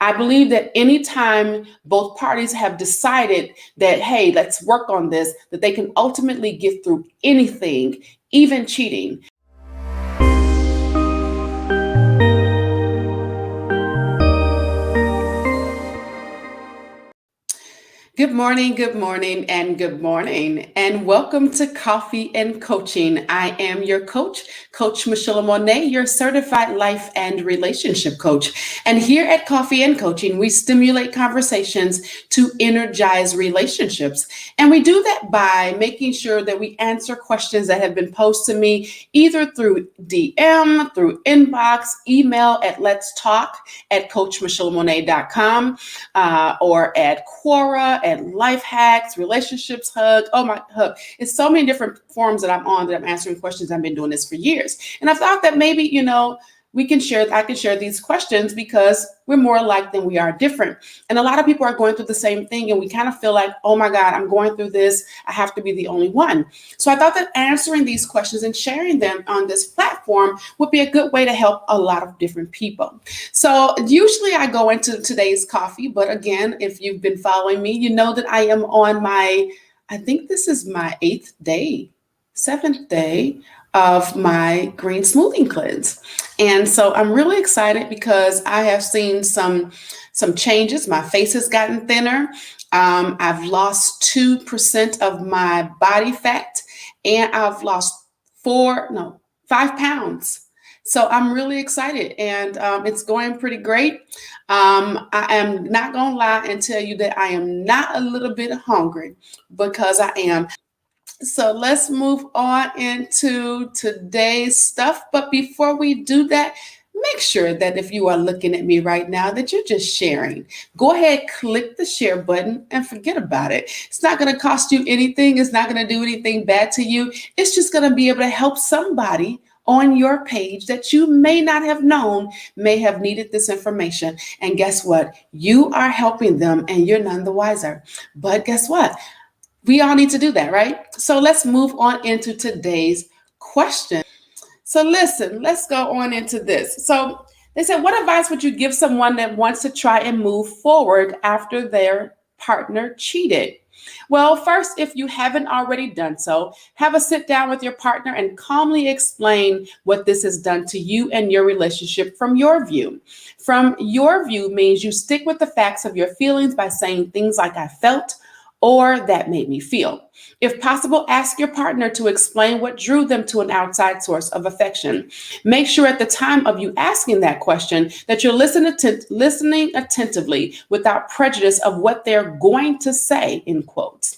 I believe that anytime both parties have decided that, hey, let's work on this, that they can ultimately get through anything, even cheating. Good morning, and good morning, and welcome to Coffee and Coaching. I am your coach, Coach Michelamonè, your certified life and relationship coach. And here at Coffee and Coaching, we stimulate conversations to energize relationships. And we do that by making sure that we answer questions that have been posed to me either through DM, through inbox, email at letstalk@coachmichelamonè.com, or at Quora, at Life Hacks, Relationships Hug. Oh my Hug. It's so many different forums that I'm on that I'm answering questions. I've been doing this for years. And I thought that maybe, I can share these questions because we're more alike than we are different. And a lot of people are going through the same thing. And we kind of feel like, oh my God, I'm going through this. I have to be the only one. So I thought that answering these questions and sharing them on this platform would be a good way to help a lot of different people. So usually I go into today's coffee, but again, if you've been following me, you know that I am on I think this is my 7th day of my green smoothing cleanse. And so I'm really excited because I have seen some changes. My face has gotten thinner. I've lost 2% of my body fat, and I've lost 5 pounds. So I'm really excited, and it's going pretty great. I am not going to lie and tell you that I am not a little bit hungry, because I am. So let's move on into today's stuff. But before we do that, make sure that if you are looking at me right now, that you're just sharing. Go ahead, click the share button and forget about it. It's not going to cost you anything. It's not going to do anything bad to you. It's just going to be able to help somebody on your page that you may not have known may have needed this information. And guess what? You are helping them and you're none the wiser. But guess what? We all need to do that, right? So let's move on into today's question. So listen, let's go on into this. So they said, what advice would you give someone that wants to try and move forward after their partner cheated? Well, first, if you haven't already done so, have a sit down with your partner and calmly explain what this has done to you and your relationship from your view. From your view means you stick with the facts of your feelings by saying things like I felt, or that made me feel. If possible, ask your partner to explain what drew them to an outside source of affection. Make sure at the time of you asking that question that you're listening attentively without prejudice of what they're going to say, in quotes.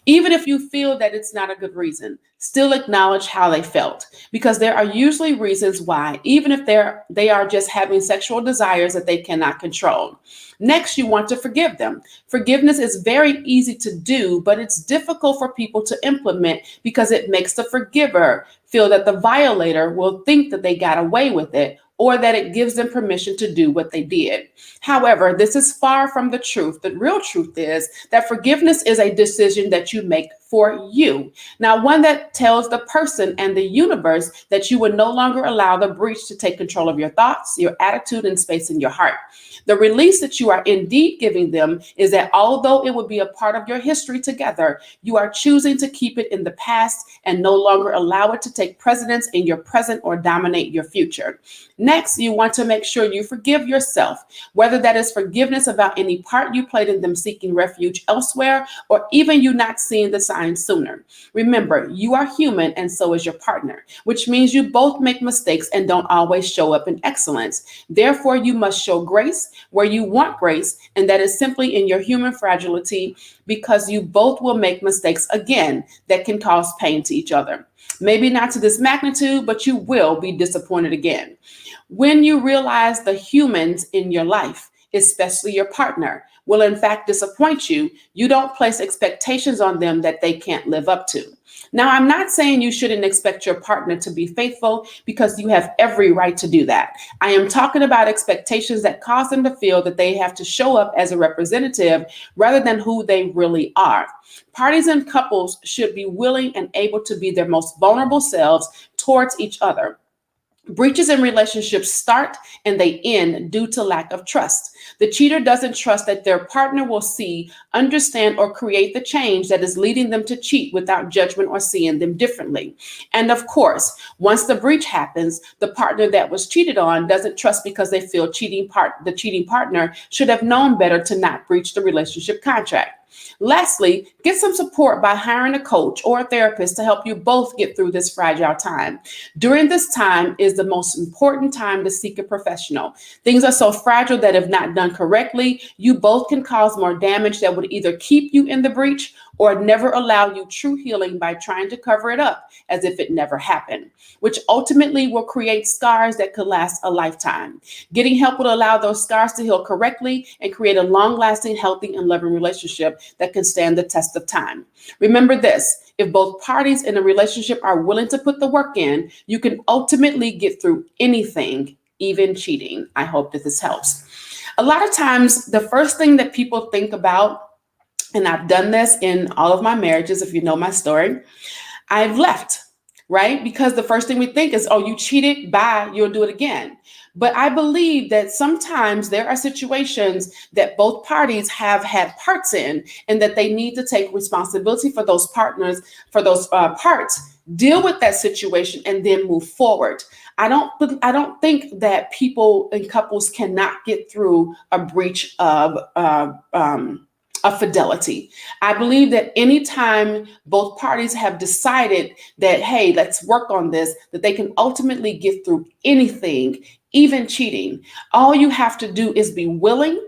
Even if you feel that it's not a good reason, still acknowledge how they felt, because there are usually reasons why, even if they are just having sexual desires that they cannot control. Next, you want to forgive them. Forgiveness is very easy to do, but it's difficult for people to implement because it makes the forgiver feel that the violator will think that they got away with it, or that it gives them permission to do what they did. However, this is far from the truth. The real truth is that forgiveness is a decision that you make for you. Now, one that tells the person and the universe that you will no longer allow the breach to take control of your thoughts, your attitude, and space in your heart. The release that you are indeed giving them is that although it would be a part of your history together, you are choosing to keep it in the past and no longer allow it to take precedence in your present or dominate your future. Next, you want to make sure you forgive yourself, whether that is forgiveness about any part you played in them seeking refuge elsewhere, or even you not seeing the signs sooner. Remember, you are human and so is your partner, which means you both make mistakes and don't always show up in excellence. Therefore, you must show grace where you want grace, and that is simply in your human fragility, because you both will make mistakes again that can cause pain to each other. Maybe not to this magnitude, but you will be disappointed again. When you realize the humans in your life, especially your partner, will in fact disappoint you, you don't place expectations on them that they can't live up to. Now, I'm not saying you shouldn't expect your partner to be faithful, because you have every right to do that. I am talking about expectations that cause them to feel that they have to show up as a representative rather than who they really are. Parties and couples should be willing and able to be their most vulnerable selves towards each other. Breaches in relationships start and they end due to lack of trust. The cheater doesn't trust that their partner will see, understand, or create the change that is leading them to cheat without judgment or seeing them differently. And of course, once the breach happens, the partner that was cheated on doesn't trust because they feel the cheating partner should have known better to not breach the relationship contract. Lastly, get some support by hiring a coach or a therapist to help you both get through this fragile time. During this time is the most important time to seek a professional. Things are so fragile that if not done correctly, you both can cause more damage that would either keep you in the breach or never allow you true healing by trying to cover it up as if it never happened, which ultimately will create scars that could last a lifetime. Getting help will allow those scars to heal correctly and create a long-lasting, healthy, and loving relationship that can stand the test of time. Remember this: if both parties in a relationship are willing to put the work in, you can ultimately get through anything, even cheating. I hope that this helps. A lot of times, the first thing that people think about, and I've done this in all of my marriages, if you know my story, I've left, right? Because the first thing we think is, oh, you cheated, bye, you'll do it again. But I believe that sometimes there are situations that both parties have had parts in, and that they need to take responsibility for those parts, deal with that situation, and then move forward. I don't think that people and couples cannot get through a breach of fidelity. I believe that anytime both parties have decided that, hey, let's work on this, that they can ultimately get through anything, even cheating. All you have to do is be willing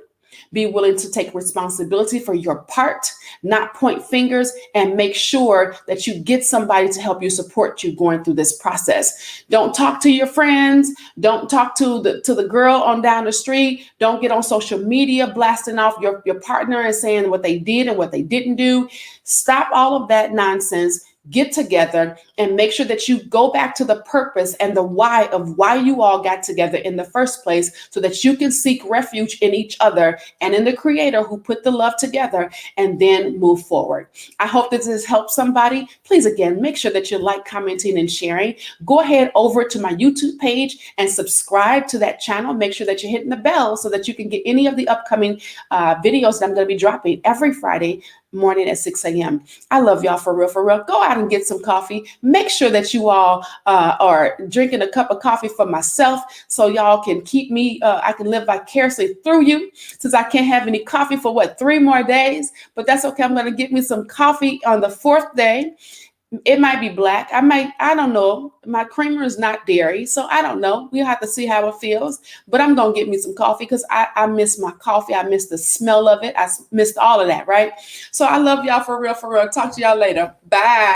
to take responsibility for your part, not point fingers, and make sure that you get somebody to help you support you going through this process. Don't talk to your friends. Don't talk to the girl on down the street. Don't get on social media blasting off your partner and saying what they did and what they didn't do. Stop all of that nonsense. Get together and make sure that you go back to the purpose and the why of why you all got together in the first place, so that you can seek refuge in each other and in the Creator who put the love together, and then move forward. I hope that this helps somebody. Please, again, make sure that you like, commenting, and sharing. Go ahead over to my YouTube page and subscribe to that channel. Make sure that you're hitting the bell so that you can get any of the upcoming videos that I'm going to be dropping every Friday morning at 6 a.m. I love y'all for real, for real. Go out and get some coffee. Make sure that you all are drinking a cup of coffee for myself, so y'all can keep me, I can live vicariously through you, since I can't have any coffee for 3 more days, but that's okay. I'm going to get me some coffee on the 4th day. It might be black. I don't know. My creamer is not dairy, so I don't know. We'll have to see how it feels, but I'm going to get me some coffee because I miss my coffee. I miss the smell of it. I missed all of that, right? So I love y'all for real, for real. Talk to y'all later. Bye.